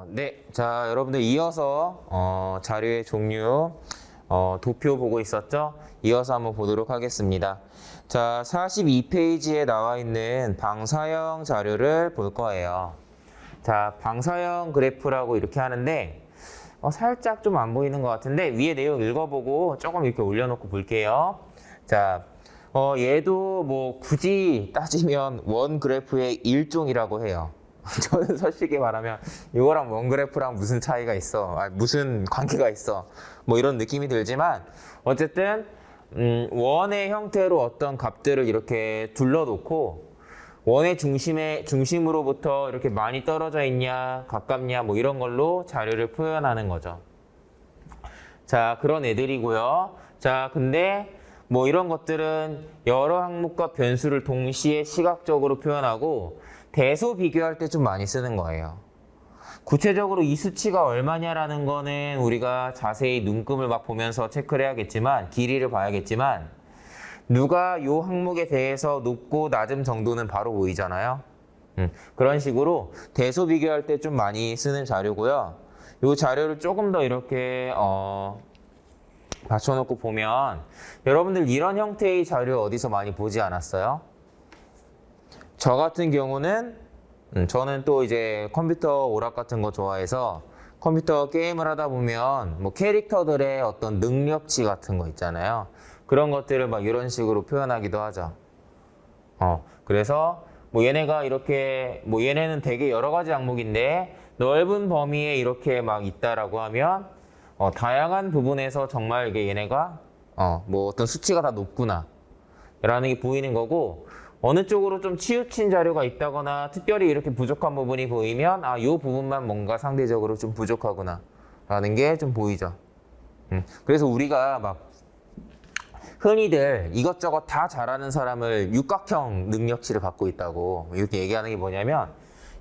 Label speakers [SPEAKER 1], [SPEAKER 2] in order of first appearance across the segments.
[SPEAKER 1] 네, 자 여러분들 이어서 자료의 종류 도표 보고 있었죠? 이어서 한번 보도록 하겠습니다. 자, 42페이지에 나와 있는 방사형 자료를 볼 거예요. 자, 방사형 그래프라고 이렇게 하는데 살짝 좀 안 보이는 것 같은데 위에 내용 읽어보고 조금 이렇게 올려놓고 볼게요. 자, 얘도 뭐 굳이 따지면 원 그래프의 일종이라고 해요. 저는 솔직히 말하면 이거랑 원 그래프랑 무슨 차이가 있어, 무슨 관계가 있어, 뭐 이런 느낌이 들지만 어쨌든 원의 형태로 어떤 값들을 이렇게 둘러놓고 원의 중심으로부터 이렇게 많이 떨어져 있냐 가깝냐 뭐 이런 걸로 자료를 표현하는 거죠. 자, 그런 애들이고요. 자, 근데 뭐 이런 것들은 여러 항목과 변수를 동시에 시각적으로 표현하고 대소 비교할 때 좀 많이 쓰는 거예요. 구체적으로 이 수치가 얼마냐라는 거는 우리가 자세히 눈금을 막 보면서 체크를 해야겠지만, 길이를 봐야겠지만, 누가 요 항목에 대해서 높고 낮음 정도는 바로 보이잖아요. 그런 식으로 대소 비교할 때 좀 많이 쓰는 자료고요. 요 자료를 조금 더 이렇게 받쳐놓고 보면 여러분들 이런 형태의 자료 어디서 많이 보지 않았어요? 저 같은 경우는 저는 또 이제 컴퓨터 오락 같은 거 좋아해서 컴퓨터 게임을 하다 보면 뭐 캐릭터들의 어떤 능력치 같은 거 있잖아요. 그런 것들을 막 이런 식으로 표현하기도 하죠. 그래서 뭐 얘네가 이렇게 뭐 얘네는 되게 여러 가지 항목인데 넓은 범위에 이렇게 막 있다라고 하면 다양한 부분에서 정말 이게 얘네가 뭐 어떤 수치가 다 높구나 라는 게 보이는 거고, 어느 쪽으로 좀 치우친 자료가 있다거나 특별히 이렇게 부족한 부분이 보이면 이 부분만 뭔가 상대적으로 좀 부족하구나 라는 게 좀 보이죠. 그래서 우리가 막 흔히들 이것저것 다 잘하는 사람을 육각형 능력치를 갖고 있다고 이렇게 얘기하는 게 뭐냐면,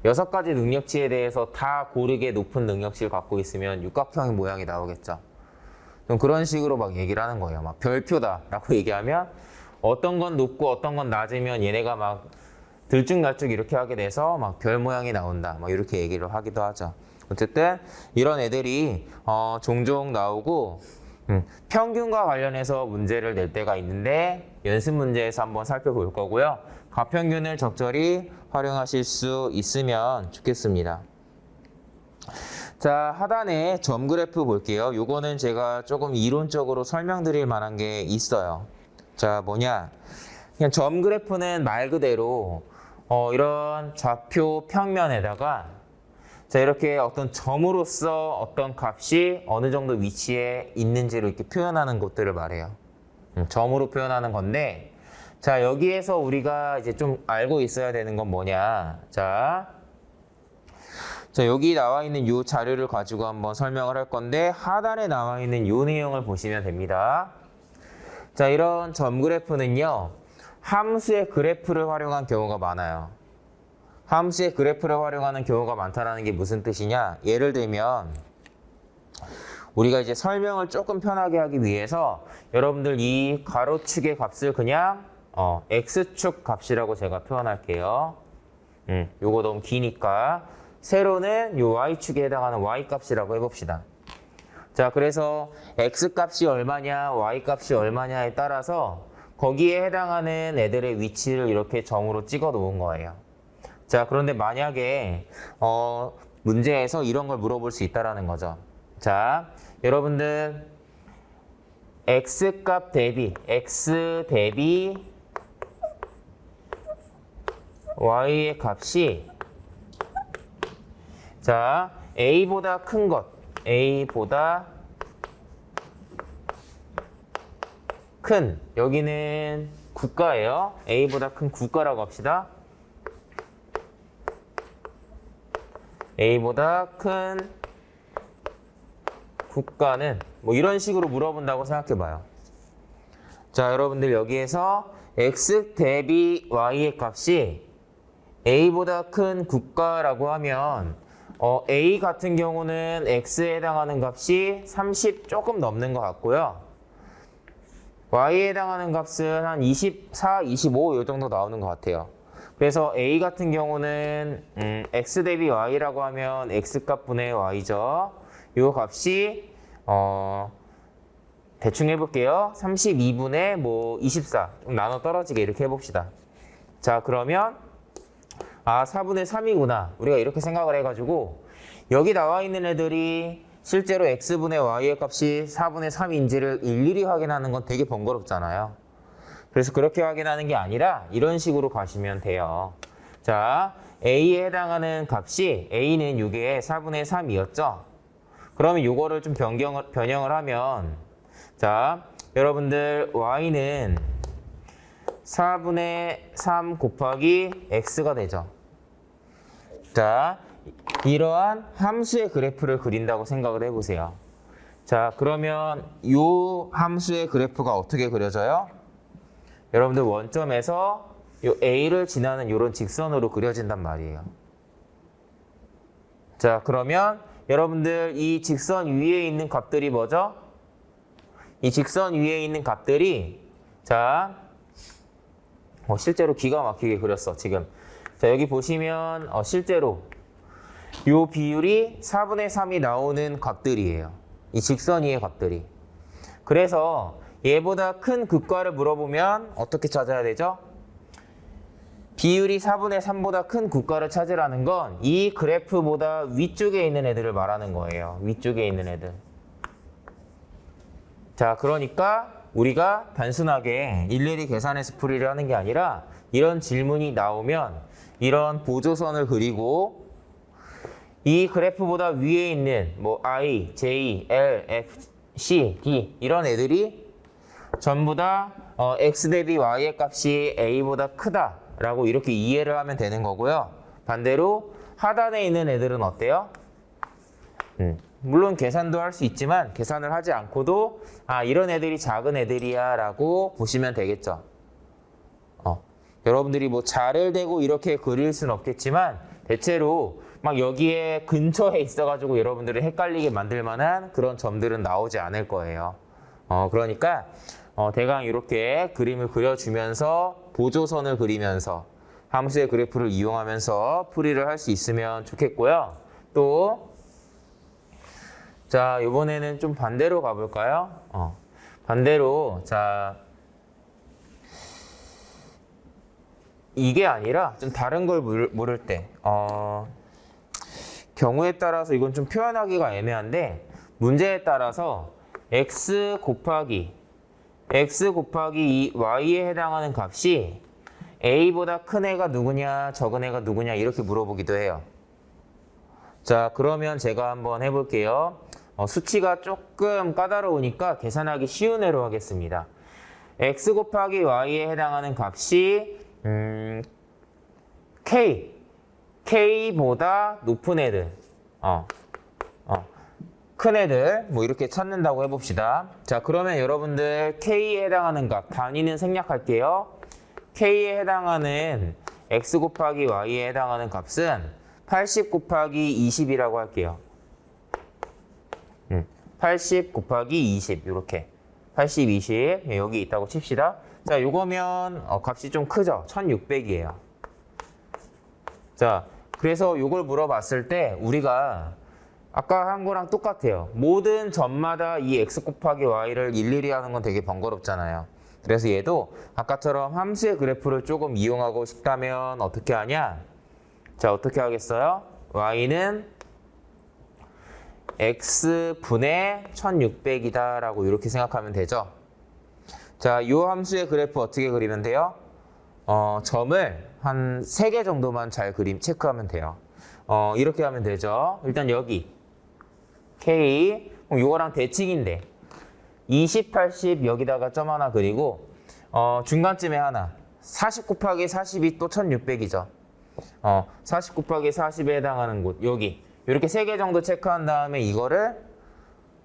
[SPEAKER 1] 6가지 능력치에 대해서 다 고르게 높은 능력치를 갖고 있으면 육각형의 모양이 나오겠죠. 좀 그런 식으로 막 얘기를 하는 거예요. 막 별표다라고 얘기하면 어떤 건 높고 어떤 건 낮으면 얘네가 막 들쭉날쭉 이렇게 하게 돼서 막 별 모양이 나온다, 막 이렇게 얘기를 하기도 하죠. 어쨌든 이런 애들이 종종 나오고 평균과 관련해서 문제를 낼 때가 있는데 연습 문제에서 한번 살펴볼 거고요. 가평균을 적절히 활용하실 수 있으면 좋겠습니다. 자, 하단에 점 그래프 볼게요. 요거는 제가 조금 이론적으로 설명드릴 만한 게 있어요. 자, 뭐냐, 그냥 점 그래프는 말 그대로 이런 좌표 평면에다가 자, 이렇게 어떤 점으로서 어떤 값이 어느 정도 위치에 있는지를 이렇게 표현하는 것들을 말해요. 점으로 표현하는 건데, 자, 여기에서 우리가 이제 좀 알고 있어야 되는 건 뭐냐. 자, 여기 나와 있는 이 자료를 가지고 한번 설명을 할 건데, 하단에 나와 있는 이 내용을 보시면 됩니다. 자, 이런 점 그래프는요, 함수의 그래프를 활용한 경우가 많아요. 함수의 그래프를 활용하는 경우가 많다는 게 무슨 뜻이냐? 예를 들면 우리가 이제 설명을 조금 편하게 하기 위해서 여러분들 이 가로축의 값을 그냥 x축 값이라고 제가 표현할게요. 요거 너무 기니까 세로는 요 y축에 해당하는 y값이라고 해봅시다. 자, 그래서 x값이 얼마냐 y값이 얼마냐에 따라서 거기에 해당하는 애들의 위치를 이렇게 점으로 찍어 놓은 거예요. 자, 그런데 만약에 문제에서 이런 걸 물어볼 수 있다라는 거죠. 자, 여러분들 x값 대비 x 대비 y의 값이 자, a보다 큰 것, a보다 큰, 여기는 국가예요. a보다 큰 국가라고 합시다. a보다 큰 국가는 뭐 이런 식으로 물어본다고 생각해봐요. 자, 여러분들 여기에서 x 대비 y의 값이 a보다 큰 국가라고 하면 a 같은 경우는 x에 해당하는 값이 30 조금 넘는 것 같고요. y에 해당하는 값은 한 24, 25 이 정도 나오는 것 같아요. 그래서 a 같은 경우는 x 대비 y라고 하면 x 값분의 y죠. 이 값이 대충 해볼게요. 32분의 뭐 24 나눠 떨어지게 이렇게 해봅시다. 자, 그러면 4분의 3이구나. 우리가 이렇게 생각을 해가지고 여기 나와 있는 애들이 실제로 x분의 y의 값이 4분의 3인지를 일일이 확인하는 건 되게 번거롭잖아요. 그래서 그렇게 확인하는 게 아니라 이런 식으로 가시면 돼요. 자, a에 해당하는 값이 a는 이게 4분의 3이었죠. 그러면 이거를 좀 변형을 하면 자, 여러분들 y는 4분의 3 곱하기 x가 되죠. 자, 이러한 함수의 그래프를 그린다고 생각을 해보세요. 자, 그러면 이 함수의 그래프가 어떻게 그려져요? 여러분들 원점에서 이 a를 지나는 이런 직선으로 그려진단 말이에요. 자, 그러면 여러분들 이 직선 위에 있는 값들이 뭐죠? 이 직선 위에 있는 값들이 자, 실제로 기가 막히게 그렸어 지금. 자, 여기 보시면 실제로 이 비율이 4분의 3이 나오는 값들이에요. 이 직선 위의 값들이. 그래서 얘보다 큰 극과를 물어보면 어떻게 찾아야 되죠? 비율이 4분의 3보다 큰 극과를 찾으라는 건 이 그래프보다 위쪽에 있는 애들을 말하는 거예요. 위쪽에 있는 애들. 자, 그러니까 우리가 단순하게 일일이 계산해서 풀이를 하는 게 아니라 이런 질문이 나오면 이런 보조선을 그리고 이 그래프보다 위에 있는 뭐 I, J, L, F, C, D 이런 애들이 전부 다 X 대비 Y의 값이 A보다 크다라고 이렇게 이해를 하면 되는 거고요. 반대로 하단에 있는 애들은 어때요? 물론 계산도 할 수 있지만 계산을 하지 않고도 이런 애들이 작은 애들이야 라고 보시면 되겠죠. 여러분들이 뭐 자를 대고 이렇게 그릴 수는 없겠지만 대체로 막 여기에 근처에 있어가지고 여러분들을 헷갈리게 만들 만한 그런 점들은 나오지 않을 거예요. 그러니까 대강 이렇게 그림을 그려주면서 보조선을 그리면서 함수의 그래프를 이용하면서 풀이를 할 수 있으면 좋겠고요. 또 자, 이번에는 좀 반대로 가볼까요? 반대로, 자, 이게 아니라 좀 다른 걸 물을 때, 경우에 따라서 이건 좀 표현하기가 애매한데, 문제에 따라서 x 곱하기 이 y에 해당하는 값이 a보다 큰 애가 누구냐, 적은 애가 누구냐, 이렇게 물어보기도 해요. 자, 그러면 제가 한번 해볼게요. 수치가 조금 까다로우니까 계산하기 쉬운 애로 하겠습니다. x 곱하기 y에 해당하는 값이 k보다 높은 애들, 큰 애들 뭐 이렇게 찾는다고 해봅시다. 자, 그러면 여러분들 k에 해당하는 값 단위는 생략할게요. k에 해당하는 x 곱하기 y에 해당하는 값은 80 곱하기 20이라고 할게요. 80 곱하기 20 이렇게 80, 20 여기 있다고 칩시다. 자, 요거면 값이 좀 크죠? 1600이에요. 자, 그래서 요걸 물어봤을 때 우리가 아까 한 거랑 똑같아요. 모든 점마다 이 x 곱하기 y를 일일이 하는 건 되게 번거롭잖아요. 그래서 얘도 아까처럼 함수의 그래프를 조금 이용하고 싶다면 어떻게 하냐? 자, 어떻게 하겠어요? y는 x분의 1600이다 라고 이렇게 생각하면 되죠. 자, 이 함수의 그래프 어떻게 그리면 돼요? 점을 한 3개 정도만 잘 체크하면 돼요. 이렇게 하면 되죠. 일단 여기 k, 이거랑 대칭인데 20, 80 여기다가 점 하나 그리고 중간쯤에 하나 40 곱하기 40이 또 1600이죠. 40 곱하기 40에 해당하는 곳 여기 이렇게 3개 정도 체크한 다음에 이거를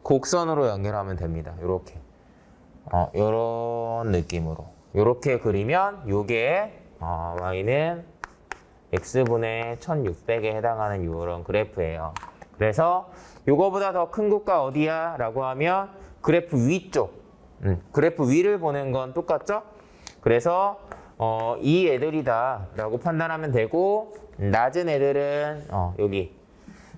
[SPEAKER 1] 곡선으로 연결하면 됩니다. 이렇게 이런 느낌으로 이렇게 그리면 이게 y는 x분의 1600에 해당하는 이런 그래프예요. 그래서 이거보다 더 큰 곳가 어디야? 라고 하면 그래프 위쪽 그래프 위를 보는 건 똑같죠? 그래서 이 애들이다 라고 판단하면 되고, 낮은 애들은 여기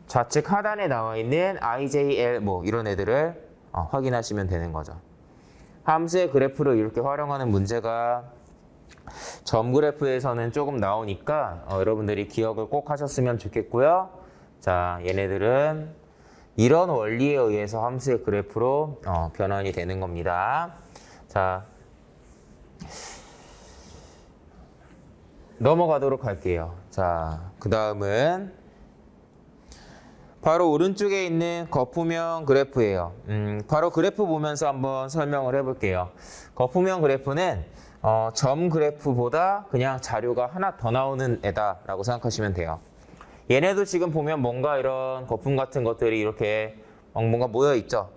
[SPEAKER 1] 좌측 하단에 나와 있는 IJL 뭐 이런 애들을 확인하시면 되는 거죠. 함수의 그래프를 이렇게 활용하는 문제가 점 그래프에서는 조금 나오니까 여러분들이 기억을 꼭 하셨으면 좋겠고요. 자, 얘네들은 이런 원리에 의해서 함수의 그래프로 변환이 되는 겁니다. 자, 넘어가도록 할게요. 자, 그 다음은 바로 오른쪽에 있는 거푸명 그래프예요. 바로 그래프 보면서 한번 설명을 해볼게요. 거푸명 그래프는 점 그래프보다 그냥 자료가 하나 더 나오는 애다라고 생각하시면 돼요. 얘네도 지금 보면 뭔가 이런 거품 같은 것들이 이렇게 뭔가 모여 있죠.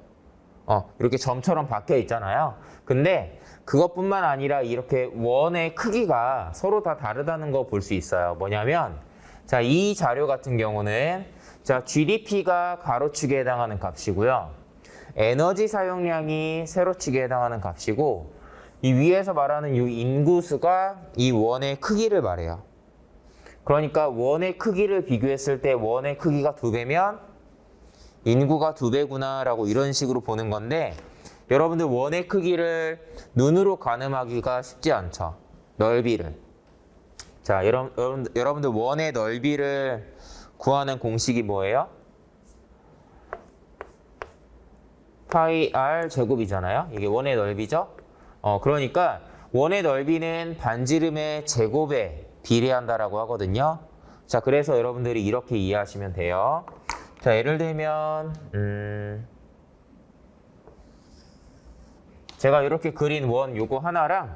[SPEAKER 1] 이렇게 점처럼 박혀 있잖아요. 근데 그것뿐만 아니라 이렇게 원의 크기가 서로 다 다르다는 거 볼 수 있어요. 뭐냐면, 자, 이 자료 같은 경우는 자, GDP가 가로축에 해당하는 값이고요. 에너지 사용량이 세로축에 해당하는 값이고, 이 위에서 말하는 이 인구수가 이 원의 크기를 말해요. 그러니까 원의 크기를 비교했을 때 원의 크기가 2배면 인구가 2배구나 라고 이런 식으로 보는 건데, 여러분들 원의 크기를 눈으로 가늠하기가 쉽지 않죠. 넓이를. 자, 여러분들 원의 넓이를 구하는 공식이 뭐예요? 파이 r 제곱이잖아요. 이게 원의 넓이죠. 그러니까 원의 넓이는 반지름의 제곱에 비례한다라고 하거든요. 자, 그래서 여러분들이 이렇게 이해하시면 돼요. 자, 예를 들면 제가 이렇게 그린 원 요거 하나랑,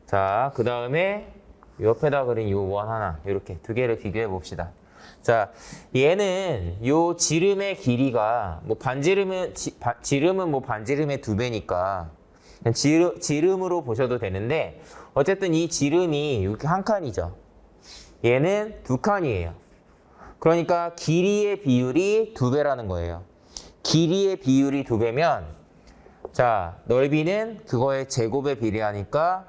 [SPEAKER 1] 자, 그 다음에 옆에다 그린 요 원 하나, 이렇게 두 개를 비교해 봅시다. 자, 얘는 요 지름의 길이가 뭐 지름은 뭐 반지름의 2배니까 지름으로 보셔도 되는데, 어쨌든 이 지름이 이렇게 한 칸이죠. 얘는 2칸이에요. 그러니까 길이의 비율이 2배라는 거예요. 길이의 비율이 2배면 자, 넓이는 그거의 제곱에 비례하니까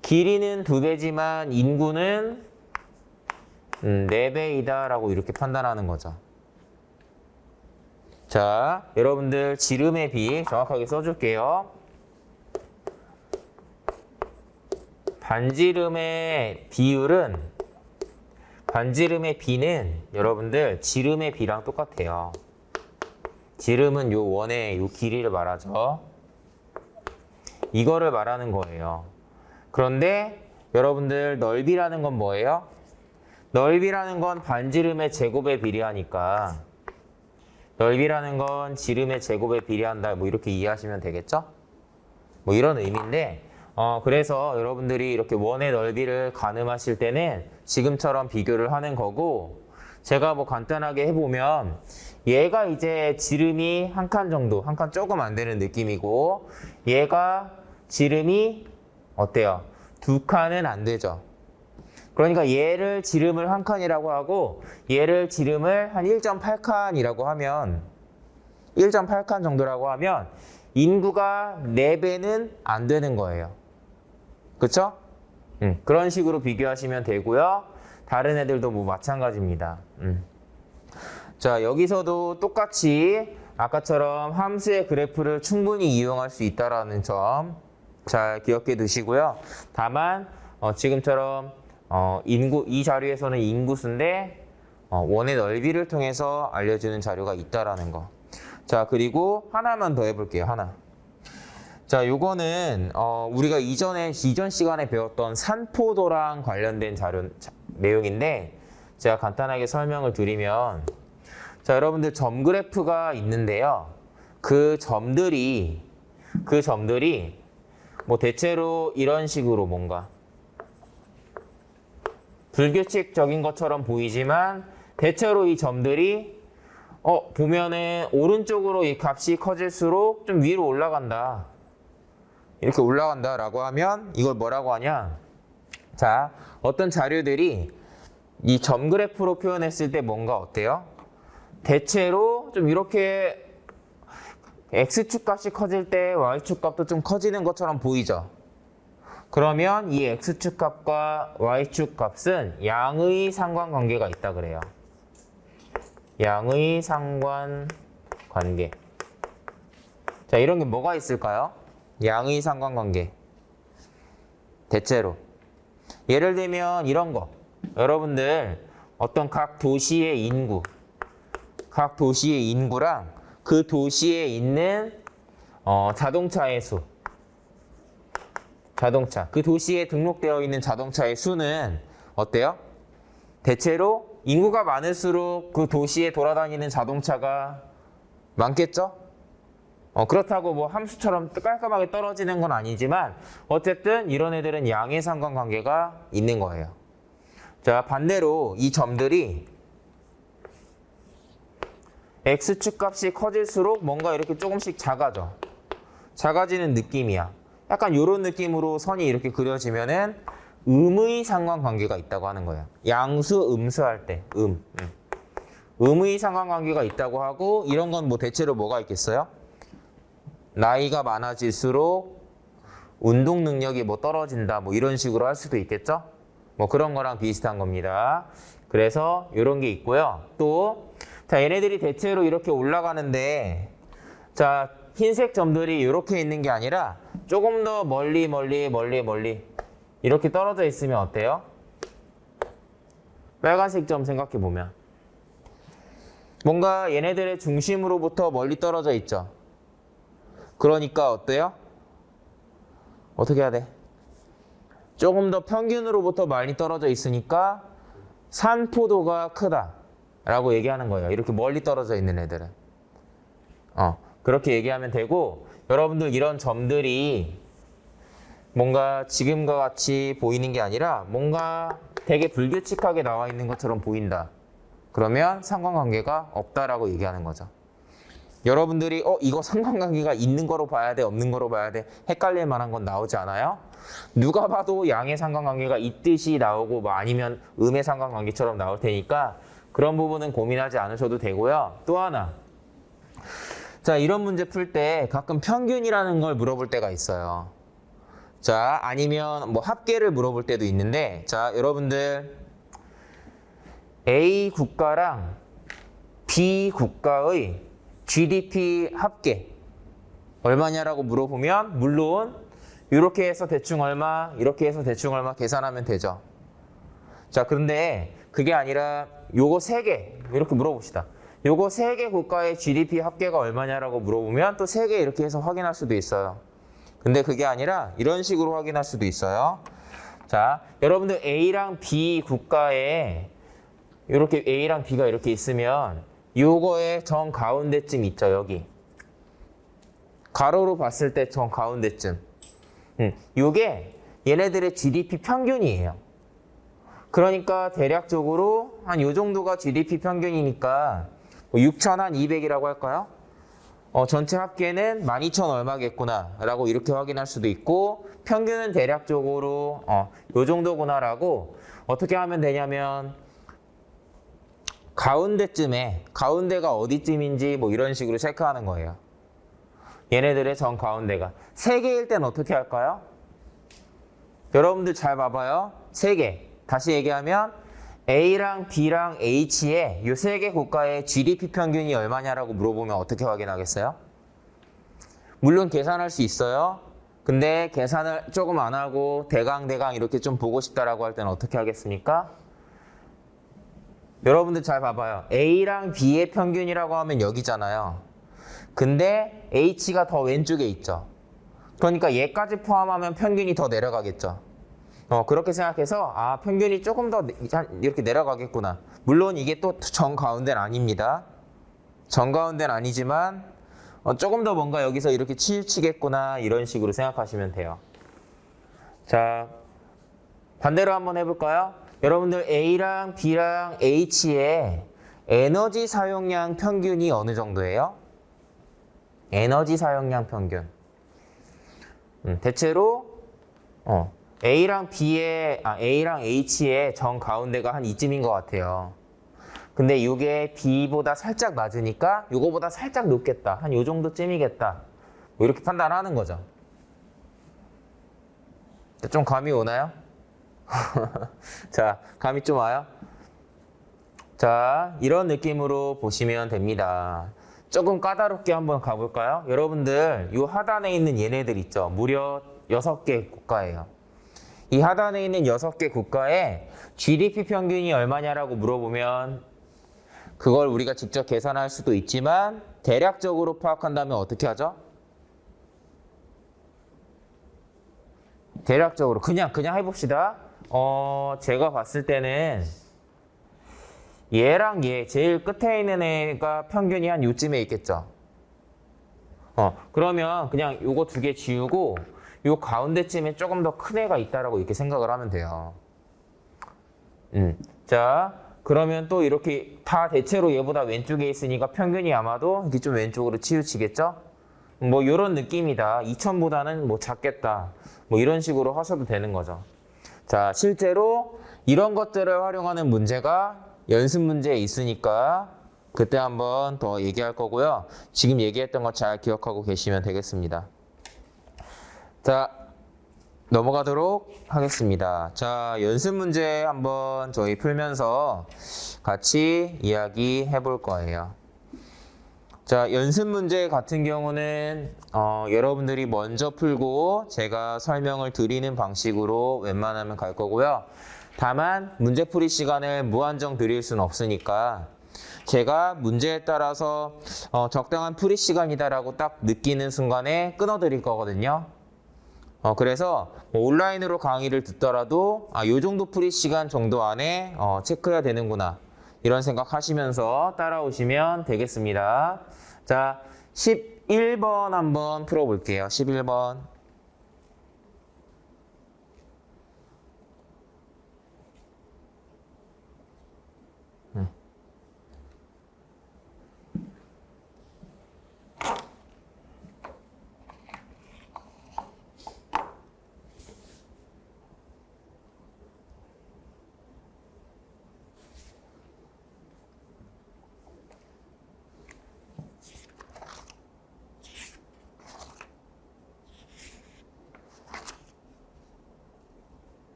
[SPEAKER 1] 길이는 2배지만 인구는 4배이다 라고 이렇게 판단하는 거죠. 자, 여러분들 지름의 비 정확하게 써줄게요. 반지름의 비는 여러분들 지름의 비랑 똑같아요. 지름은 요 원의 요 길이를 말하죠. 이거를 말하는 거예요. 그런데 여러분들 넓이라는 건 뭐예요? 넓이라는 건 반지름의 제곱에 비례하니까 넓이라는 건 지름의 제곱에 비례한다. 뭐 이렇게 이해하시면 되겠죠? 뭐 이런 의미인데, 그래서 여러분들이 이렇게 원의 넓이를 가늠하실 때는 지금처럼 비교를 하는 거고, 제가 뭐 간단하게 해보면 얘가 이제 지름이 한 칸 정도, 한 칸 조금 안 되는 느낌이고, 얘가 지름이 어때요? 2칸은 안 되죠. 그러니까 얘를 지름을 한 칸이라고 하고 얘를 지름을 한 1.8칸이라고 하면 1.8칸 정도라고 하면 인구가 4배는 안 되는 거예요. 그쵸? 그런 식으로 비교하시면 되고요. 다른 애들도 뭐 마찬가지입니다. 자, 여기서도 똑같이 아까처럼 함수의 그래프를 충분히 이용할 수 있다는 점 잘 기억해 두시고요. 다만 지금처럼 이 자료에서는 인구수인데 원의 넓이를 통해서 알려주는 자료가 있다라는 거. 자, 그리고 하나만 더 해볼게요. 하나. 자, 요거는 우리가 이전 시간에 배웠던 산포도랑 관련된 내용인데, 제가 간단하게 설명을 드리면, 자, 여러분들 점 그래프가 있는데요. 그 점들이 뭐 대체로 이런 식으로 뭔가 불규칙적인 것처럼 보이지만, 대체로 이 점들이 보면은 오른쪽으로 이 값이 커질수록 좀 위로 올라간다. 이렇게 올라간다라고 하면 이걸 뭐라고 하냐? 자, 어떤 자료들이 이 점 그래프로 표현했을 때 뭔가 어때요? 대체로 좀 이렇게 X축 값이 커질 때 Y축 값도 좀 커지는 것처럼 보이죠? 그러면 이 x축 값과 y축 값은 양의 상관관계가 있다 그래요. 양의 상관관계. 자, 이런 게 뭐가 있을까요? 양의 상관관계. 대체로. 예를 들면 이런 거. 여러분들 어떤 각 도시의 인구랑 그 도시에 있는 자동차의 수. 그 도시에 등록되어 있는 자동차의 수는 어때요? 대체로 인구가 많을수록 그 도시에 돌아다니는 자동차가 많겠죠? 그렇다고 뭐 함수처럼 깔끔하게 떨어지는 건 아니지만 어쨌든 이런 애들은 양의 상관관계가 있는 거예요. 자, 반대로 이 점들이 x축 값이 커질수록 뭔가 이렇게 조금씩 작아져. 작아지는 느낌이야. 약간 이런 느낌으로 선이 이렇게 그려지면은 음의 상관관계가 있다고 하는 거예요. 양수, 음수할 때 음의 상관관계가 있다고 하고, 이런 건 뭐 대체로 뭐가 있겠어요? 나이가 많아질수록 운동 능력이 뭐 떨어진다, 뭐 이런 식으로 할 수도 있겠죠? 뭐 그런 거랑 비슷한 겁니다. 그래서 이런 게 있고요. 또, 자, 얘네들이 대체로 이렇게 올라가는데, 자, 흰색 점들이 이렇게 있는 게 아니라 조금 더 멀리 이렇게 떨어져 있으면 어때요? 빨간색 점 생각해 보면 뭔가 얘네들의 중심으로부터 멀리 떨어져 있죠. 그러니까 어때요? 어떻게 해야 돼? 조금 더 평균으로부터 많이 떨어져 있으니까 산포도가 크다 라고 얘기하는 거예요. 이렇게 멀리 떨어져 있는 애들은. 그렇게 얘기하면 되고, 여러분들 이런 점들이 뭔가 지금과 같이 보이는 게 아니라 뭔가 되게 불규칙하게 나와 있는 것처럼 보인다. 그러면 상관관계가 없다라고 얘기하는 거죠. 여러분들이 이거 상관관계가 있는 거로 봐야 돼, 없는 거로 봐야 돼, 헷갈릴 만한 건 나오지 않아요? 누가 봐도 양의 상관관계가 있듯이 나오고, 뭐 아니면 음의 상관관계처럼 나올 테니까 그런 부분은 고민하지 않으셔도 되고요. 또 하나, 자, 이런 문제 풀 때 가끔 평균이라는 걸 물어볼 때가 있어요. 자, 아니면 뭐 합계를 물어볼 때도 있는데, 자, 여러분들 A 국가랑 B 국가의 GDP 합계 얼마냐라고 물어보면, 물론 이렇게 해서 대충 얼마, 이렇게 해서 대충 얼마 계산하면 되죠. 자, 그런데 그게 아니라 요거 3개 이렇게 물어봅시다. 요거 3개 국가의 GDP 합계가 얼마냐라고 물어보면 또 3개 이렇게 해서 확인할 수도 있어요. 근데 그게 아니라 이런 식으로 확인할 수도 있어요. 자, 여러분들 A랑 B 국가에 이렇게 A랑 B가 이렇게 있으면 요거의 정 가운데쯤 있죠, 여기. 가로로 봤을 때 정 가운데쯤. 요게 얘네들의 GDP 평균이에요. 그러니까 대략적으로 한 요 정도가 GDP 평균이니까 6,200이라고 할까요? 전체 합계는 12,000 얼마겠구나 라고 이렇게 확인할 수도 있고, 평균은 대략적으로 요 정도구나 라고 어떻게 하면 되냐면, 가운데가 어디쯤인지 뭐 이런 식으로 체크하는 거예요. 얘네들의 정 가운데가 3개일 땐 어떻게 할까요? 여러분들 잘 봐봐요. 3개. 다시 얘기하면 A랑 B랑 H의 이 3개 국가의 GDP 평균이 얼마냐라고 물어보면 어떻게 확인하겠어요? 물론 계산할 수 있어요. 근데 계산을 조금 안 하고 대강 이렇게 좀 보고 싶다라고 할 때는 어떻게 하겠습니까? 여러분들 잘 봐봐요. A랑 B의 평균이라고 하면 여기잖아요. 근데 H가 더 왼쪽에 있죠. 그러니까 얘까지 포함하면 평균이 더 내려가겠죠. 그렇게 생각해서 평균이 조금 더 이렇게 내려가겠구나. 물론 이게 또 정가운데는 아닙니다. 정가운데는 아니지만 조금 더 뭔가 여기서 이렇게 치우치겠구나, 이런 식으로 생각하시면 돼요. 자, 반대로 한번 해볼까요? 여러분들 A랑 B랑 H의 에너지 사용량 평균이 어느 정도예요? 에너지 사용량 평균. 대체로 A랑 H의 정 가운데가 한 이쯤인 것 같아요. 근데 이게 B보다 살짝 낮으니까 이거보다 살짝 높겠다. 한 요 정도쯤이겠다. 뭐 이렇게 판단하는 거죠. 좀 감이 오나요? 자, 감이 좀 와요? 자, 이런 느낌으로 보시면 됩니다. 조금 까다롭게 한번 가볼까요? 여러분들, 이 하단에 있는 얘네들 있죠? 무려 6개 국가예요. 이 하단에 있는 6개 국가의 GDP 평균이 얼마냐라고 물어보면 그걸 우리가 직접 계산할 수도 있지만 대략적으로 파악한다면 어떻게 하죠? 대략적으로 그냥 해봅시다. 제가 봤을 때는 얘랑 얘 제일 끝에 있는 애가 평균이 한 요쯤에 있겠죠. 그러면 그냥 요거 2개 지우고 요 가운데쯤에 조금 더 큰 애가 있다라고 이렇게 생각을 하면 돼요. 자, 그러면 또 이렇게 다 대체로 얘보다 왼쪽에 있으니까 평균이 아마도 이렇게 좀 왼쪽으로 치우치겠죠? 뭐 이런 느낌이다. 2000보다는 뭐 작겠다. 뭐 이런 식으로 하셔도 되는 거죠. 자, 실제로 이런 것들을 활용하는 문제가 연습 문제에 있으니까 그때 한번 더 얘기할 거고요. 지금 얘기했던 거 잘 기억하고 계시면 되겠습니다. 자, 넘어가도록 하겠습니다. 자, 연습 문제 한번 저희 풀면서 같이 이야기해 볼 거예요. 자, 연습 문제 같은 경우는 여러분들이 먼저 풀고 제가 설명을 드리는 방식으로 웬만하면 갈 거고요. 다만 문제풀이 시간을 무한정 드릴 수는 없으니까 제가 문제에 따라서 적당한 풀이 시간이다라고 딱 느끼는 순간에 끊어드릴 거거든요. 그래서 뭐 온라인으로 강의를 듣더라도 요 정도 풀이 시간 정도 안에 체크해야 되는구나 이런 생각 하시면서 따라오시면 되겠습니다. 자, 11번 한번 풀어볼게요. 11번.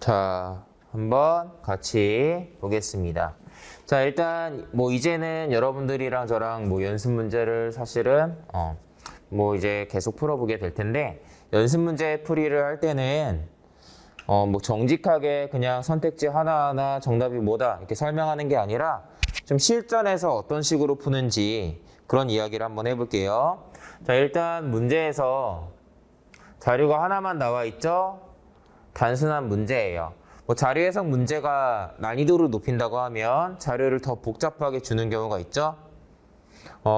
[SPEAKER 1] 자, 한번 같이 보겠습니다. 자, 일단 뭐 이제는 여러분들이랑 저랑 뭐 연습 문제를 사실은 뭐 이제 계속 풀어보게 될 텐데 연습 문제 풀이를 할 때는 뭐 정직하게 그냥 선택지 하나하나 정답이 뭐다 이렇게 설명하는 게 아니라 좀 실전에서 어떤 식으로 푸는지 그런 이야기를 한번 해볼게요. 자, 일단 문제에서 자료가 하나만 나와 있죠? 단순한 문제예요. 뭐 자료 해석 문제가 난이도를 높인다고 하면 자료를 더 복잡하게 주는 경우가 있죠.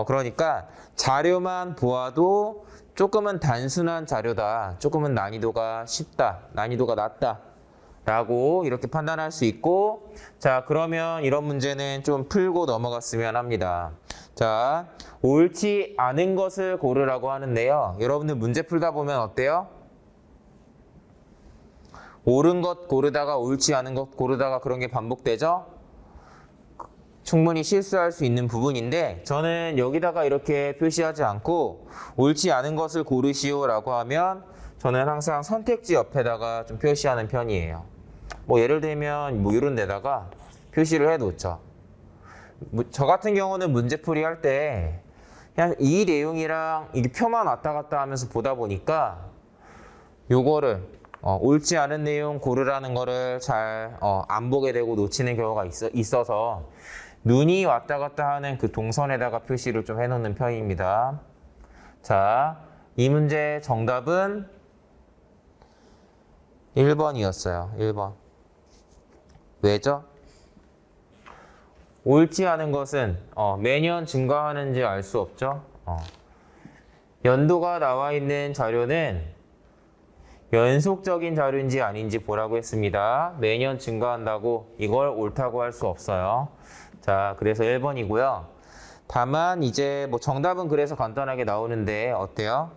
[SPEAKER 1] 그러니까 자료만 보아도 조금은 단순한 자료다, 조금은 난이도가 쉽다, 난이도가 낮다 라고 이렇게 판단할 수 있고, 자, 그러면 이런 문제는 좀 풀고 넘어갔으면 합니다. 자, 옳지 않은 것을 고르라고 하는데요. 여러분들 문제 풀다 보면 어때요? 옳은 것 고르다가 옳지 않은 것 고르다가 그런 게 반복되죠? 충분히 실수할 수 있는 부분인데 저는 여기다가 이렇게 표시하지 않고 옳지 않은 것을 고르시오라고 하면 저는 항상 선택지 옆에다가 좀 표시하는 편이에요. 뭐 예를 들면 뭐 이런 데다가 표시를 해 놓죠. 저 같은 경우는 문제풀이 할 때 그냥 이 내용이랑 이게 표만 왔다 갔다 하면서 보다 보니까 요거를 옳지 않은 내용 고르라는 거를 잘 안 보게 되고 놓치는 경우가 있어서 눈이 왔다 갔다 하는 그 동선에다가 표시를 좀 해놓는 편입니다. 자, 이 문제 정답은 1번이었어요. 1번. 왜죠? 옳지 않은 것은 매년 증가하는지 알 수 없죠. 연도가 나와 있는 자료는 연속적인 자료인지 아닌지 보라고 했습니다. 매년 증가한다고 이걸 옳다고 할 수 없어요. 자, 그래서 1번이고요. 다만 이제 뭐 정답은 그래서 간단하게 나오는데 어때요?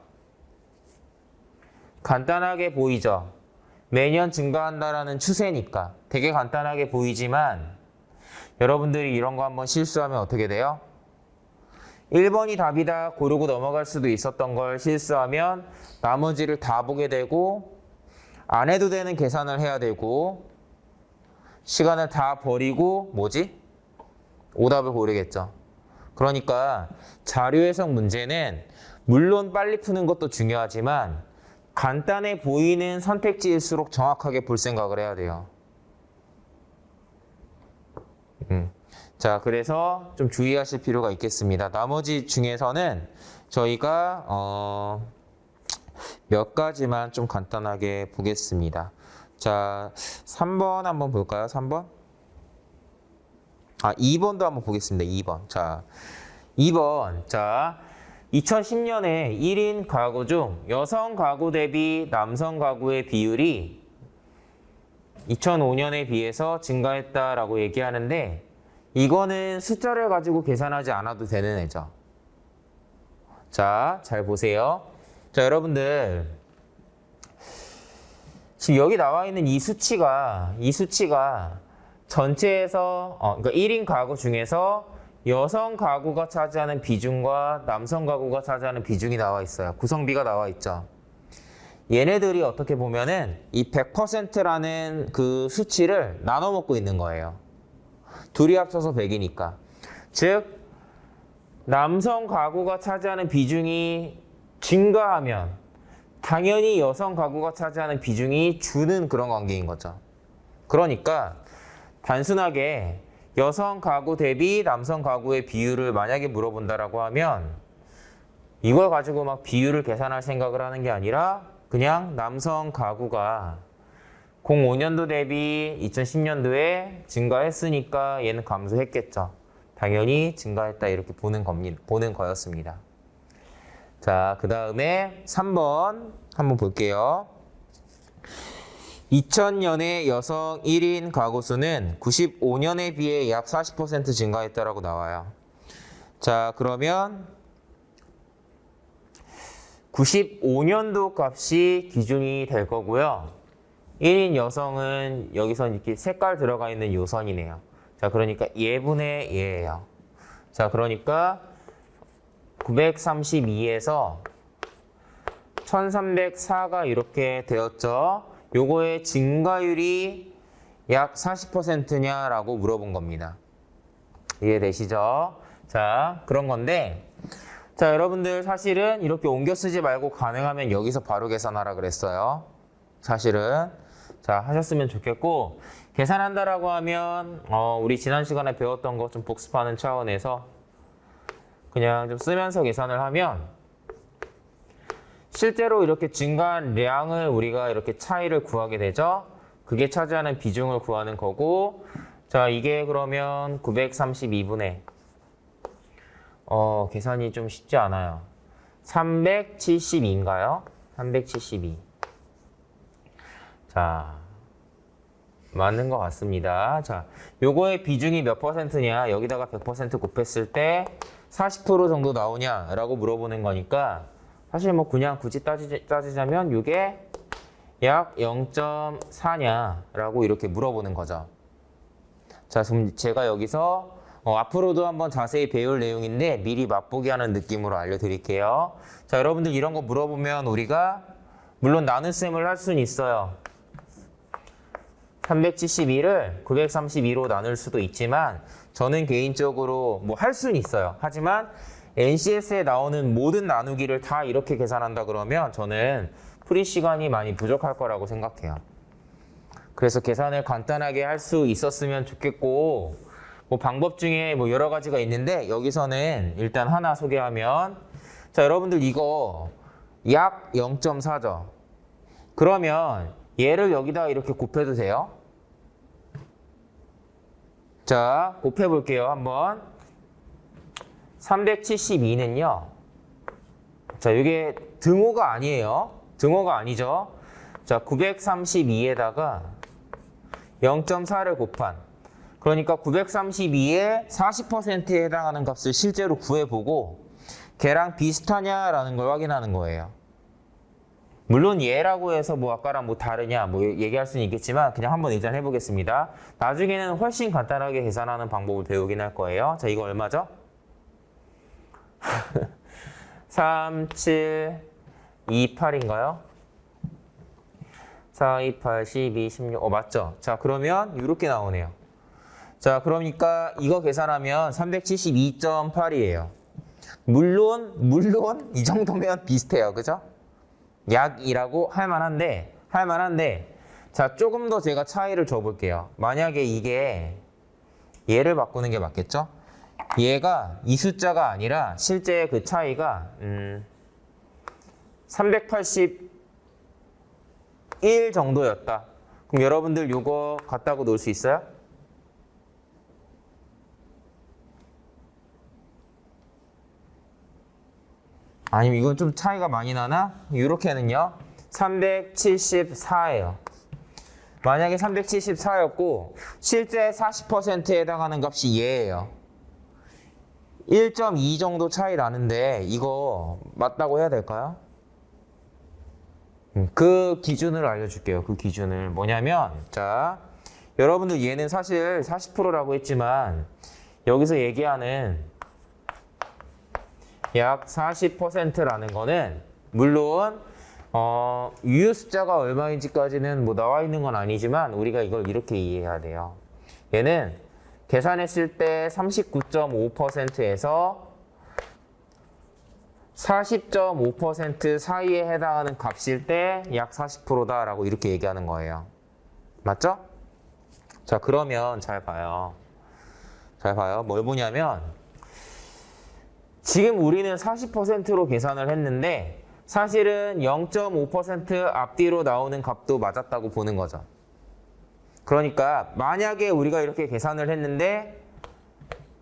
[SPEAKER 1] 간단하게 보이죠? 매년 증가한다라는 추세니까 되게 간단하게 보이지만 여러분들이 이런 거 한번 실수하면 어떻게 돼요? 1번이 답이다 고르고 넘어갈 수도 있었던 걸 실수하면 나머지를 다 보게 되고 안 해도 되는 계산을 해야 되고 시간을 다 버리고 오답을 고르겠죠. 그러니까 자료 해석 문제는 물론 빨리 푸는 것도 중요하지만 간단해 보이는 선택지일수록 정확하게 볼 생각을 해야 돼요. 자, 그래서 좀 주의하실 필요가 있겠습니다. 나머지 중에서는 저희가 몇 가지만 좀 간단하게 보겠습니다. 자, 3번 한번 볼까요? 3번? 2번도 한번 보겠습니다. 2번. 자, 2번. 자, 2010년에 1인 가구 중 여성 가구 대비 남성 가구의 비율이 2005년에 비해서 증가했다라고 얘기하는데 이거는 숫자를 가지고 계산하지 않아도 되는 애죠. 자, 잘 보세요. 자, 여러분들 지금 여기 나와 있는 이 수치가 전체에서 그러니까 1인 가구 중에서 여성 가구가 차지하는 비중과 남성 가구가 차지하는 비중이 나와 있어요. 구성비가 나와 있죠. 얘네들이 어떻게 보면은 이 100%라는 그 수치를 나눠 먹고 있는 거예요. 둘이 합쳐서 100이니까. 즉 남성 가구가 차지하는 비중이 증가하면 당연히 여성 가구가 차지하는 비중이 주는 그런 관계인 거죠. 그러니까 단순하게 여성 가구 대비 남성 가구의 비율을 만약에 물어본다라고 하면 이걸 가지고 막 비율을 계산할 생각을 하는 게 아니라 그냥 남성 가구가 05년도 대비 2010년도에 증가했으니까 얘는 감소했겠죠. 당연히 증가했다 이렇게 보는 거였습니다. 자, 그 다음에 3번 한번 볼게요. 2000년에 여성 1인 가구 수는 95년에 비해 약 40% 증가했다라고 나와요. 자, 그러면 95년도 값이 기준이 될 거고요. 1인 여성은 여기서 이렇게 색깔 들어가 있는 요선이네요. 자, 그러니까 얘분의 얘예요. 자, 그러니까 932에서 1304가 이렇게 되었죠. 요거의 증가율이 약 40%냐라고 물어본 겁니다. 이해되시죠? 자, 그런 건데 자, 여러분들 사실은 이렇게 옮겨 쓰지 말고 가능하면 여기서 바로 계산하라 그랬어요. 사실은 자, 하셨으면 좋겠고 계산한다라고 하면 우리 지난 시간에 배웠던 거 좀 복습하는 차원에서 그냥 좀 쓰면서 계산을 하면 실제로 이렇게 증가한 량을 우리가 이렇게 차이를 구하게 되죠. 그게 차지하는 비중을 구하는 거고 자, 이게 그러면 932분의 계산이 좀 쉽지 않아요. 372인가요? 372. 자, 맞는 것 같습니다. 자, 요거의 비중이 몇 %냐? 여기다가 100% 곱했을 때 40% 정도 나오냐라고 물어보는 거니까 사실 뭐 그냥 굳이 따지자면 이게 약 0.4냐라고 이렇게 물어보는 거죠. 자, 그럼 제가 여기서 앞으로도 한번 자세히 배울 내용인데 미리 맛보기 하는 느낌으로 알려드릴게요. 자, 여러분들 이런 거 물어보면 우리가 물론 나눗셈을 할 수는 있어요. 372를 932로 나눌 수도 있지만 저는 개인적으로 뭐 할 수는 있어요. 하지만 NCS에 나오는 모든 나누기를 다 이렇게 계산한다 그러면 저는 풀이 시간이 많이 부족할 거라고 생각해요. 그래서 계산을 간단하게 할 수 있었으면 좋겠고 뭐 방법 중에 뭐 여러 가지가 있는데 여기서는 일단 하나 소개하면 자, 여러분들 이거 약 0.4죠. 그러면 얘를 여기다 이렇게 곱해도 돼요? 자, 곱해 볼게요. 한번. 372는요. 자, 이게 등호가 아니에요. 등호가 아니죠. 자, 932에다가 0.4를 곱한. 그러니까 932의 40%에 해당하는 값을 실제로 구해보고 걔랑 비슷하냐라는 걸 확인하는 거예요. 물론 얘라고 해서 뭐 아까랑 뭐 다르냐 뭐 얘기할 수는 있겠지만 그냥 한번 일단 해보겠습니다. 나중에는 훨씬 간단하게 계산하는 방법을 배우긴 할 거예요. 자, 이거 얼마죠? 3, 7, 2, 8인가요? 4, 2, 8, 12, 16. 맞죠? 자, 그러면 이렇게 나오네요. 자, 그러니까 이거 계산하면 372.8이에요. 물론 이 정도면 비슷해요. 그죠? 약이라고 할 만한데 자, 조금 더 제가 차이를 줘볼게요. 만약에 이게 얘를 바꾸는 게 맞겠죠? 얘가 이 숫자가 아니라 실제 그 차이가 381 정도였다. 그럼 여러분들 이거 갖다고 놓을 수 있어요? 아니면 이건 좀 차이가 많이 나나? 이렇게는요 374예요. 만약에 374였고 실제 40%에 해당하는 값이 얘예요. 1.2 정도 차이 나는데 이거 맞다고 해야 될까요? 그 기준을 알려줄게요. 그 기준을 뭐냐면 자, 여러분들 얘는 사실 40%라고 했지만 여기서 얘기하는 약 40%라는 거는 물론 유효 숫자가 얼마인지까지는 뭐 나와 있는 건 아니지만 우리가 이걸 이렇게 이해해야 돼요. 얘는 계산했을 때 39.5%에서 40.5% 사이에 해당하는 값일 때 약 40%다라고 이렇게 얘기하는 거예요. 맞죠? 자, 그러면 잘 봐요. 뭘 보냐면 지금 우리는 40%로 계산을 했는데 사실은 0.5% 앞뒤로 나오는 값도 맞았다고 보는 거죠. 그러니까 만약에 우리가 이렇게 계산을 했는데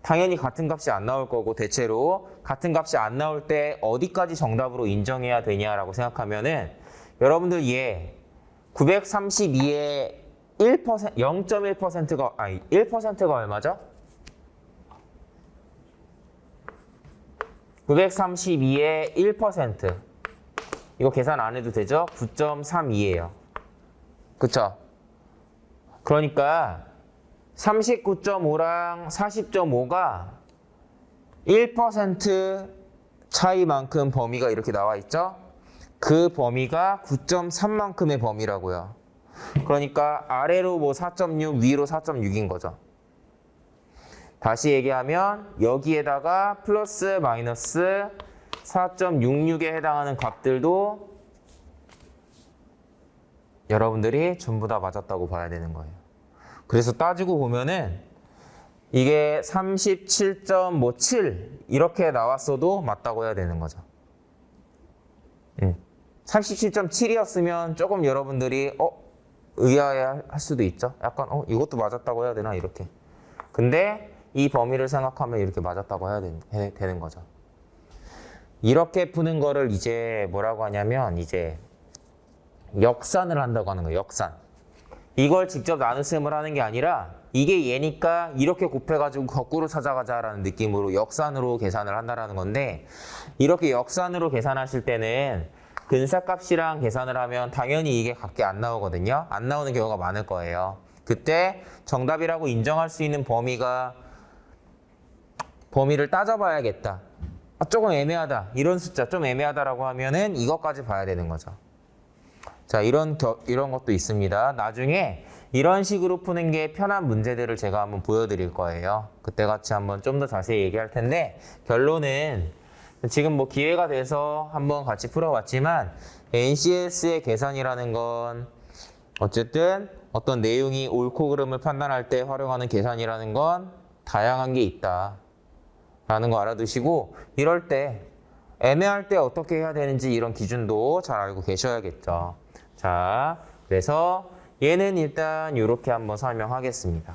[SPEAKER 1] 당연히 같은 값이 안 나올 거고 대체로 같은 값이 안 나올 때 어디까지 정답으로 인정해야 되냐라고 생각하면은 여러분들 얘 932의 1%, 0.1%가 아니 1%가 얼마죠? 932의 1% 이거 계산 안 해도 되죠? 9.32예요. 그쵸? 그러니까 39.5랑 40.5가 1% 차이만큼 범위가 이렇게 나와 있죠? 그 범위가 9.3만큼의 범위라고요. 그러니까 아래로 뭐 4.6, 위로 4.6인 거죠. 다시 얘기하면 여기에다가 플러스 마이너스 4.66에 해당하는 값들도 여러분들이 전부 다 맞았다고 봐야 되는 거예요. 그래서 따지고 보면은 이게 37.7 이렇게 나왔어도 맞다고 해야 되는 거죠. 37.7이었으면 조금 여러분들이 의아해 할 수도 있죠. 약간 이것도 맞았다고 해야 되나 이렇게. 근데 이 범위를 생각하면 이렇게 맞았다고 해야 되는 거죠. 이렇게 푸는 거를 이제 뭐라고 하냐면 이제 역산을 한다고 하는 거예요. 역산. 이걸 직접 나눗셈을 하는 게 아니라 이게 얘니까 이렇게 곱해가지고 거꾸로 찾아가자라는 느낌으로 역산으로 계산을 한다는 건데 이렇게 역산으로 계산하실 때는 근사값이랑 계산을 하면 당연히 이게 같게 안 나오거든요. 안 나오는 경우가 많을 거예요. 그때 정답이라고 인정할 수 있는 범위가 범위를 따져봐야겠다. 아, 조금 애매하다. 이런 숫자 좀 애매하다라고 하면은 이것까지 봐야 되는 거죠. 자, 이런 것도 있습니다. 나중에 이런 식으로 푸는 게 편한 문제들을 제가 한번 보여드릴 거예요. 그때 같이 한번 좀 더 자세히 얘기할 텐데, 결론은 지금 뭐 기회가 돼서 한번 같이 풀어봤지만, NCS의 계산이라는 건 어쨌든 어떤 내용이 옳고 그름을 판단할 때 활용하는 계산이라는 건 다양한 게 있다 라는 거 알아두시고, 이럴 때 애매할 때 어떻게 해야 되는지 이런 기준도 잘 알고 계셔야겠죠. 자, 그래서 얘는 일단 이렇게 한번 설명하겠습니다.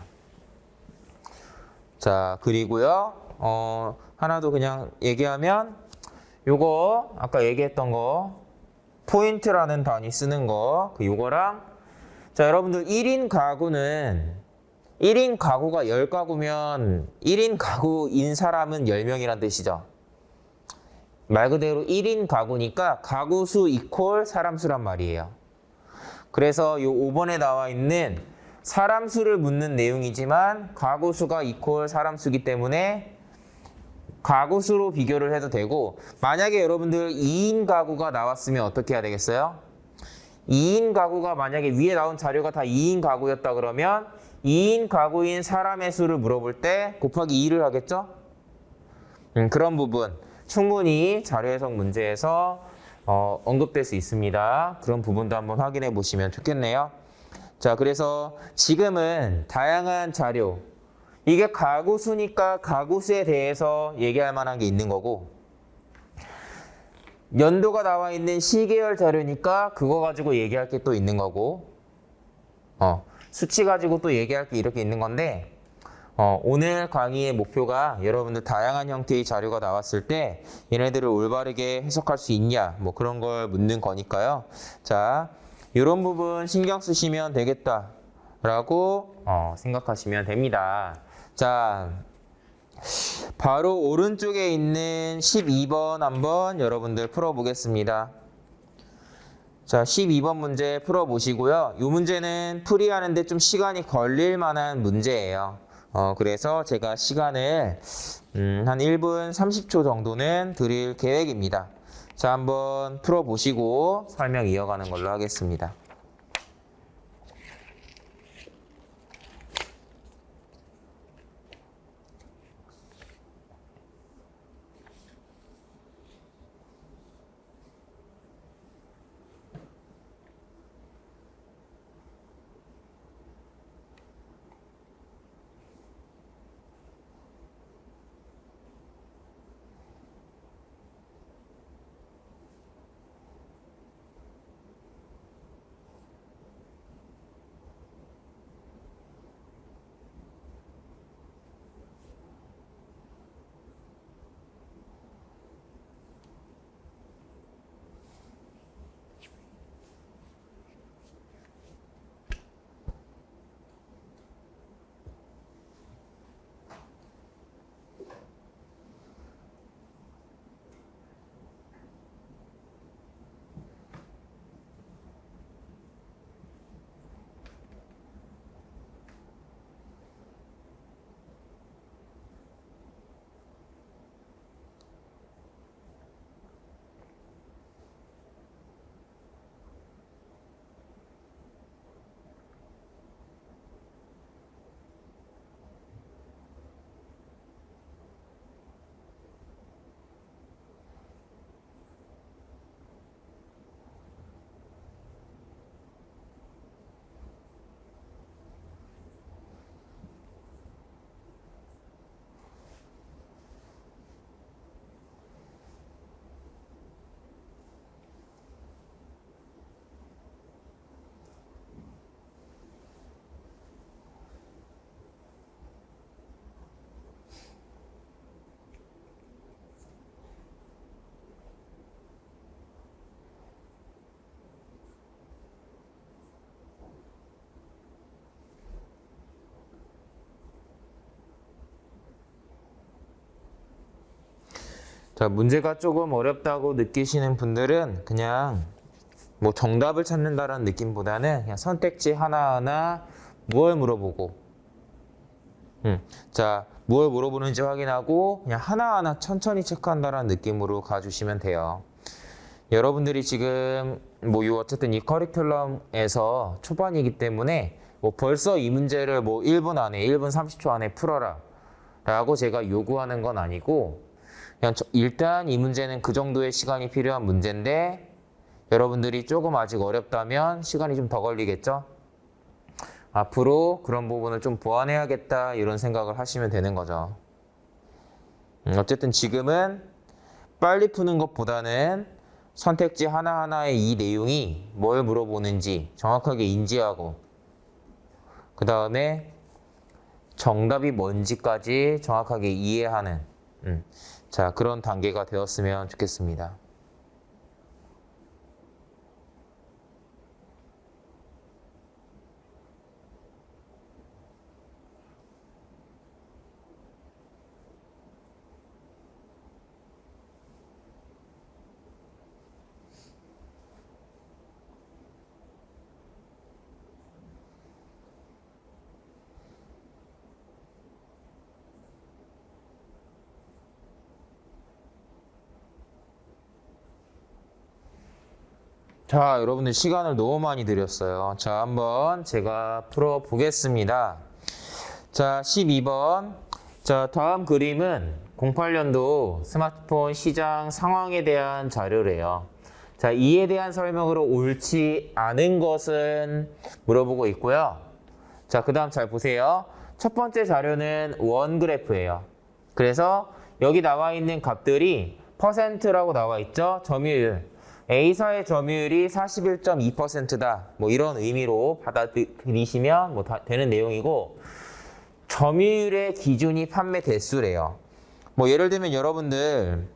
[SPEAKER 1] 자, 그리고요 하나 더 그냥 얘기하면, 요거 아까 얘기했던 거 포인트라는 단위 쓰는 거, 요거랑, 자, 여러분들 1인 가구는 1인 가구가 10가구면 1인 가구인 사람은 10명이란 뜻이죠. 말 그대로 1인 가구니까 가구 수 이퀄 사람 수란 말이에요. 그래서 요 5번에 나와 있는 사람 수를 묻는 내용이지만 가구 수가 이퀄 사람 수기 때문에 가구 수로 비교를 해도 되고, 만약에 여러분들 2인 가구가 나왔으면 어떻게 해야 되겠어요? 2인 가구가 만약에 위에 나온 자료가 다 2인 가구였다 그러면 2인 가구인 사람의 수를 물어볼 때 곱하기 2를 하겠죠? 그런 부분 충분히 자료 해석 문제에서 언급될 수 있습니다. 그런 부분도 한번 확인해 보시면 좋겠네요. 자, 그래서 지금은 다양한 자료, 이게 가구 수니까 가구 수에 대해서 얘기할 만한 게 있는 거고, 연도가 나와 있는 시계열 자료니까 그거 가지고 얘기할 게 또 있는 거고, 수치 가지고 또 얘기할 게 이렇게 있는 건데, 오늘 강의의 목표가 여러분들 다양한 형태의 자료가 나왔을 때 얘네들을 올바르게 해석할 수 있냐, 뭐 그런 걸 묻는 거니까요. 자, 이런 부분 신경 쓰시면 되겠다라고 생각하시면 됩니다. 자, 바로 오른쪽에 있는 12번 한번 여러분들 풀어보겠습니다. 자, 12번 문제 풀어보시고요. 이 문제는 풀이하는데 좀 시간이 걸릴 만한 문제예요. 그래서 제가 시간을 한 1분 30초 정도는 드릴 계획입니다. 자, 한번 풀어보시고 설명 이어가는 걸로 하겠습니다. 자, 문제가 조금 어렵다고 느끼시는 분들은 그냥 뭐 정답을 찾는다라는 느낌보다는 그냥 선택지 하나하나 무얼 물어보고 자, 뭘 물어보는지 확인하고 그냥 하나하나 천천히 체크한다는 느낌으로 가주시면 돼요. 여러분들이 지금 어쨌든 이 커리큘럼에서 초반이기 때문에 벌써 이 문제를 1분 안에 1분 30초 안에 풀어라 라고 제가 요구하는 건 아니고 그냥 일단 이 문제는 그 정도의 시간이 필요한 문제인데 여러분들이 조금 아직 어렵다면 시간이 좀 더 걸리겠죠? 앞으로 그런 부분을 좀 보완해야겠다 이런 생각을 하시면 되는 거죠. 어쨌든 지금은 빨리 푸는 것보다는 선택지 하나하나의 이 내용이 뭘 물어보는지 정확하게 인지하고 그 다음에 정답이 뭔지까지 정확하게 이해하는 자, 그런 단계가 되었으면 좋겠습니다. 자, 여러분들 시간을 너무 많이 들였어요. 자, 한번 제가 풀어보겠습니다. 자, 12번. 자, 다음 그림은 08년도 스마트폰 시장 상황에 대한 자료래요. 자, 이에 대한 설명으로 옳지 않은 것은 물어보고 있고요. 자, 그 다음 잘 보세요. 첫 번째 자료는 원 그래프예요. 그래서 여기 나와 있는 값들이 퍼센트라고 나와 있죠. 점유율. A사의 점유율이 41.2%다. 이런 의미로 받아들이시면 되는 내용이고 점유율의 기준이 판매 대수래요. 예를 들면 여러분들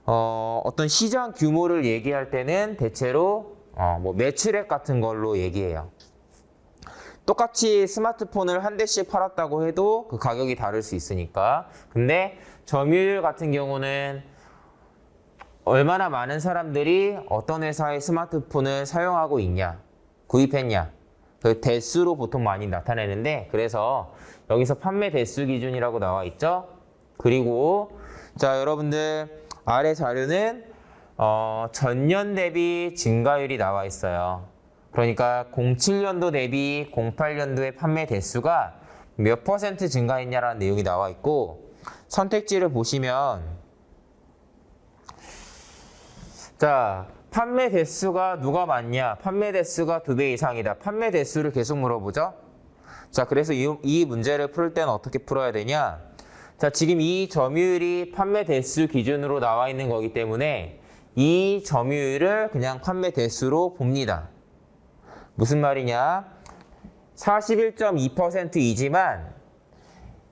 [SPEAKER 1] 어떤 시장 규모를 얘기할 때는 대체로 매출액 같은 걸로 얘기해요. 똑같이 스마트폰을 한 대씩 팔았다고 해도 그 가격이 다를 수 있으니까. 근데 점유율 같은 경우는 얼마나 많은 사람들이 어떤 회사의 스마트폰을 사용하고 있냐, 구입했냐, 그 대수로 보통 많이 나타내는데 그래서 여기서 판매 대수 기준이라고 나와 있죠. 그리고 자, 여러분들 아래 자료는 전년 대비 증가율이 나와 있어요. 그러니까 07년도 대비 08년도의 판매 대수가 몇 퍼센트 증가했냐라는 내용이 나와 있고 선택지를 보시면 자, 판매 대수가 누가 많냐? 판매 대수가 2배 이상이다. 판매 대수를 계속 물어보죠. 자, 그래서 이 문제를 풀 때는 어떻게 풀어야 되냐? 자, 지금 이 점유율이 판매 대수 기준으로 나와 있는 거기 때문에 이 점유율을 그냥 판매 대수로 봅니다. 무슨 말이냐? 41.2%이지만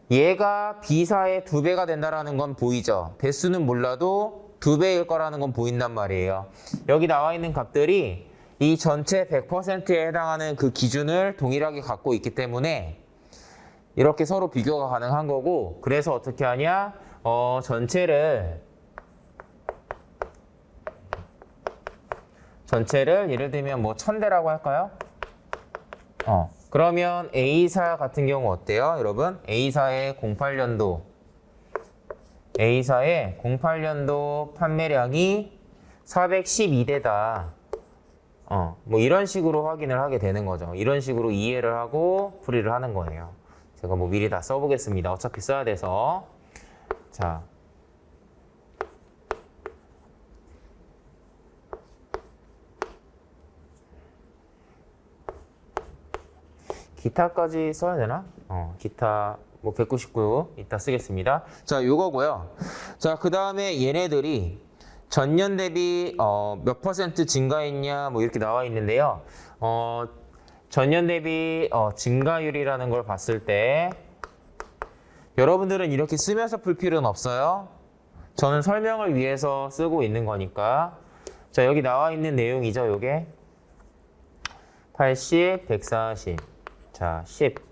[SPEAKER 1] 얘가 B사의 2배가 된다는 건 보이죠? 대수는 몰라도 2배일 거라는 건 보인단 말이에요. 여기 나와 있는 값들이 이 전체 100%에 해당하는 그 기준을 동일하게 갖고 있기 때문에 이렇게 서로 비교가 가능한 거고 그래서 어떻게 하냐? 전체를 예를 들면 1000대라고 할까요? 그러면 A사 같은 경우 어때요? 여러분 A사의 08년도 판매량이 412대다. 이런 식으로 확인을 하게 되는 거죠. 이런 식으로 이해를 하고 풀이를 하는 거예요. 제가 미리 다 써보겠습니다. 어차피 써야 돼서. 자. 기타까지 써야 되나? 기타 199 이따 쓰겠습니다. 자, 요거고요. 자, 그 다음에 얘네들이 전년 대비 몇 퍼센트 증가했냐 이렇게 나와 있는데요. 전년 대비 증가율이라는 걸 봤을 때 여러분들은 이렇게 쓰면서 풀 필요는 없어요. 저는 설명을 위해서 쓰고 있는 거니까. 자, 여기 나와 있는 내용이죠, 요게. 80, 140. 자, 10.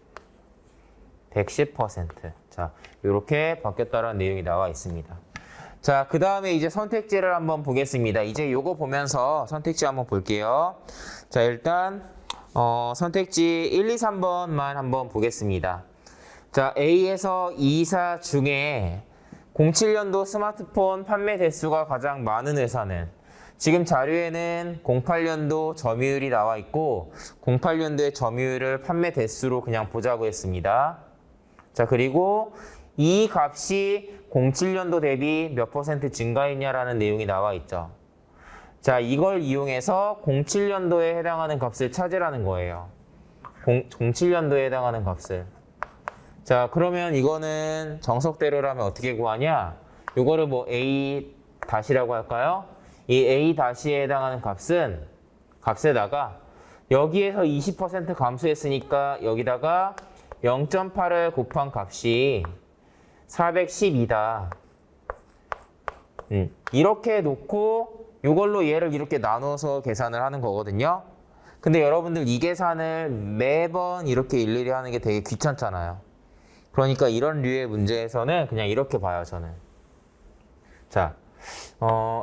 [SPEAKER 1] 110%. 자, 이렇게 바뀌었다는 내용이 나와 있습니다. 자, 그 다음에 이제 선택지를 한번 보겠습니다. 이제 요거 보면서 선택지 한번 볼게요. 자, 일단 선택지 1, 2, 3번만 한번 보겠습니다. 자, A에서 E사 중에 07년도 스마트폰 판매 대수가 가장 많은 회사는 지금 자료에는 08년도 점유율이 나와 있고 08년도의 점유율을 판매 대수로 그냥 보자고 했습니다. 자, 그리고 이 값이 07년도 대비 몇 퍼센트 증가했냐라는 내용이 나와 있죠. 자, 이걸 이용해서 07년도에 해당하는 값을 찾으라는 거예요. 07년도에 해당하는 값을. 자, 그러면 이거는 정석대로라면 어떻게 구하냐? 이거를 뭐 A 다시라고 할까요? 이 A 다시에 해당하는 값에다가 여기에서 20% 감소했으니까 여기다가 0.8을 곱한 값이 412다. 이렇게 놓고 이걸로 얘를 이렇게 나눠서 계산을 하는 거거든요. 근데 여러분들 이 계산을 매번 이렇게 일일이 하는 게 되게 귀찮잖아요. 그러니까 이런 류의 문제에서는 그냥 이렇게 봐요, 저는. 자,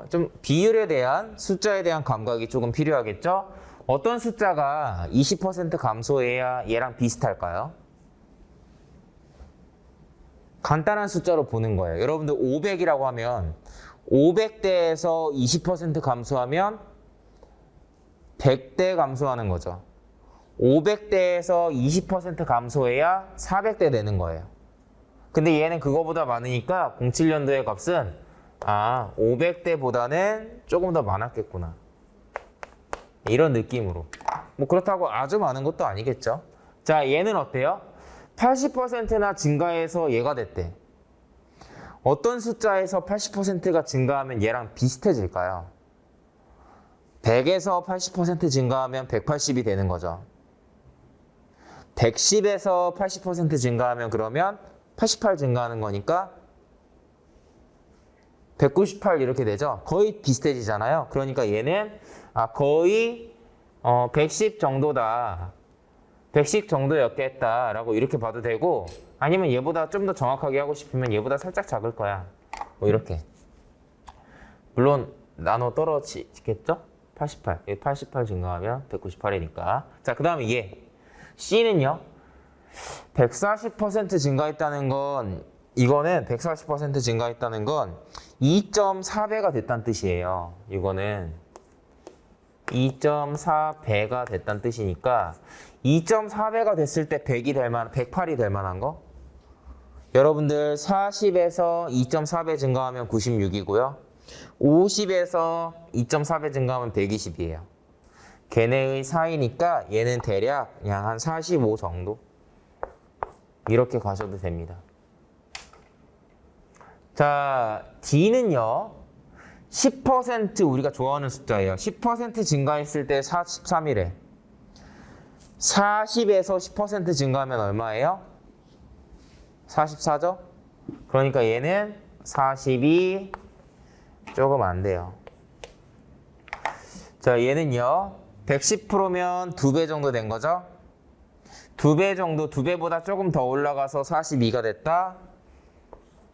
[SPEAKER 1] 좀 비율에 대한, 숫자에 대한 감각이 조금 필요하겠죠? 어떤 숫자가 20% 감소해야 얘랑 비슷할까요? 간단한 숫자로 보는 거예요. 여러분들 500이라고 하면 500대에서 20% 감소하면 100대 감소하는 거죠. 500대에서 20% 감소해야 400대 되는 거예요. 근데 얘는 그거보다 많으니까 07년도의 값은 500대보다는 조금 더 많았겠구나. 이런 느낌으로. 뭐 그렇다고 아주 많은 것도 아니겠죠. 자, 얘는 어때요? 80%나 증가해서 얘가 됐대. 어떤 숫자에서 80%가 증가하면 얘랑 비슷해질까요? 100에서 80% 증가하면 180이 되는 거죠. 110에서 80% 증가하면 그러면 88 증가하는 거니까 198 이렇게 되죠. 거의 비슷해지잖아요. 그러니까 얘는 거의 110 정도다. 110 정도였겠다라고 이렇게 봐도 되고, 아니면 얘보다 좀 더 정확하게 하고 싶으면 얘보다 살짝 작을 거야. 뭐 이렇게. 물론 나눠 떨어지겠죠? 88. 88 증가하면 198이니까. 자, 그 다음에 얘. C는요. 140% 증가했다는 건, 이거는 140% 증가했다는 건 2.4배가 됐다는 뜻이에요. 이거는 2.4배가 됐다는 뜻이니까 2.4배가 됐을 때 108이 될 만한 거? 여러분들 40에서 2.4배 증가하면 96이고요. 50에서 2.4배 증가하면 120이에요. 걔네의 사이니까 얘는 대략 그냥 한 45 정도? 이렇게 가셔도 됩니다. 자, D는요. 10% 우리가 좋아하는 숫자예요. 10% 증가했을 때 43이래. 40에서 10% 증가하면 얼마예요? 44죠? 그러니까 얘는 42 조금 안 돼요. 자, 얘는요. 110%면 2배 정도 된 거죠? 2배 정도, 2배보다 조금 더 올라가서 42가 됐다?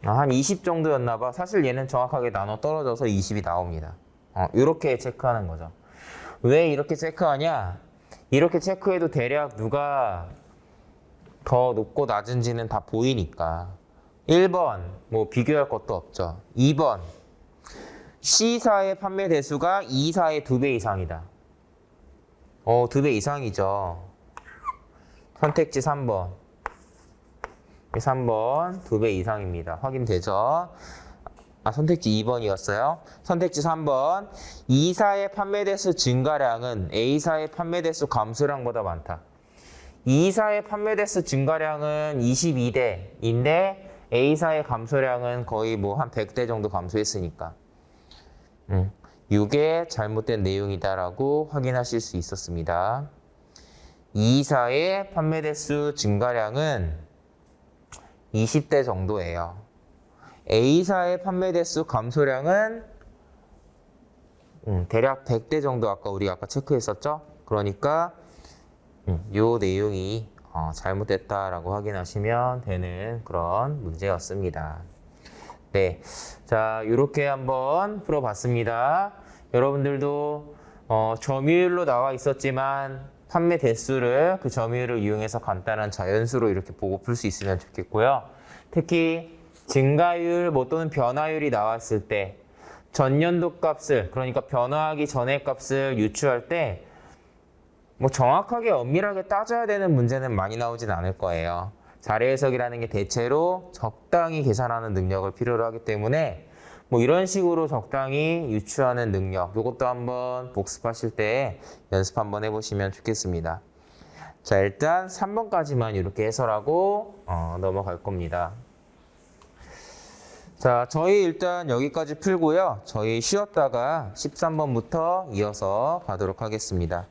[SPEAKER 1] 한 20 정도였나 봐. 사실 얘는 정확하게 나눠 떨어져서 20이 나옵니다. 이렇게 체크하는 거죠. 왜 이렇게 체크하냐? 이렇게 체크해도 대략 누가 더 높고 낮은지는 다 보이니까. 1번, 뭐 비교할 것도 없죠. 2번, C사의 판매 대수가 E사의 2배 이상이다. 2배 이상이죠. 선택지 3번. 3번 2배 이상입니다. 확인되죠? 선택지 2번이었어요. 선택지 3번. E사의 판매 대수 증가량은 A사의 판매 대수 감소량보다 많다. E사의 판매 대수 증가량은 22대인데 A사의 감소량은 거의 뭐 한 100대 정도 감소했으니까. 이게 잘못된 내용이다라고 확인하실 수 있었습니다. E사의 판매 대수 증가량은 20대 정도예요. A사의 판매 대수 감소량은 대략 100대 정도 우리가 아까 체크했었죠? 그러니까 요 내용이 잘못됐다라고 확인하시면 되는 그런 문제였습니다. 네, 자 이렇게 한번 풀어봤습니다. 여러분들도 점유율로 나와 있었지만 판매 대수를 그 점유율을 이용해서 간단한 자연수로 이렇게 보고 풀 수 있으면 좋겠고요. 특히 증가율 또는 변화율이 나왔을 때 전년도 값을, 그러니까 변화하기 전의 값을 유추할 때 정확하게 엄밀하게 따져야 되는 문제는 많이 나오진 않을 거예요. 자료 해석이라는 게 대체로 적당히 계산하는 능력을 필요로 하기 때문에 이런 식으로 적당히 유추하는 능력, 이것도 한번 복습하실 때 연습 한번 해보시면 좋겠습니다. 자, 일단 3번까지만 이렇게 해설하고 넘어갈 겁니다. 자, 저희 일단 여기까지 풀고요. 저희 쉬었다가 13번부터 이어서 가도록 하겠습니다.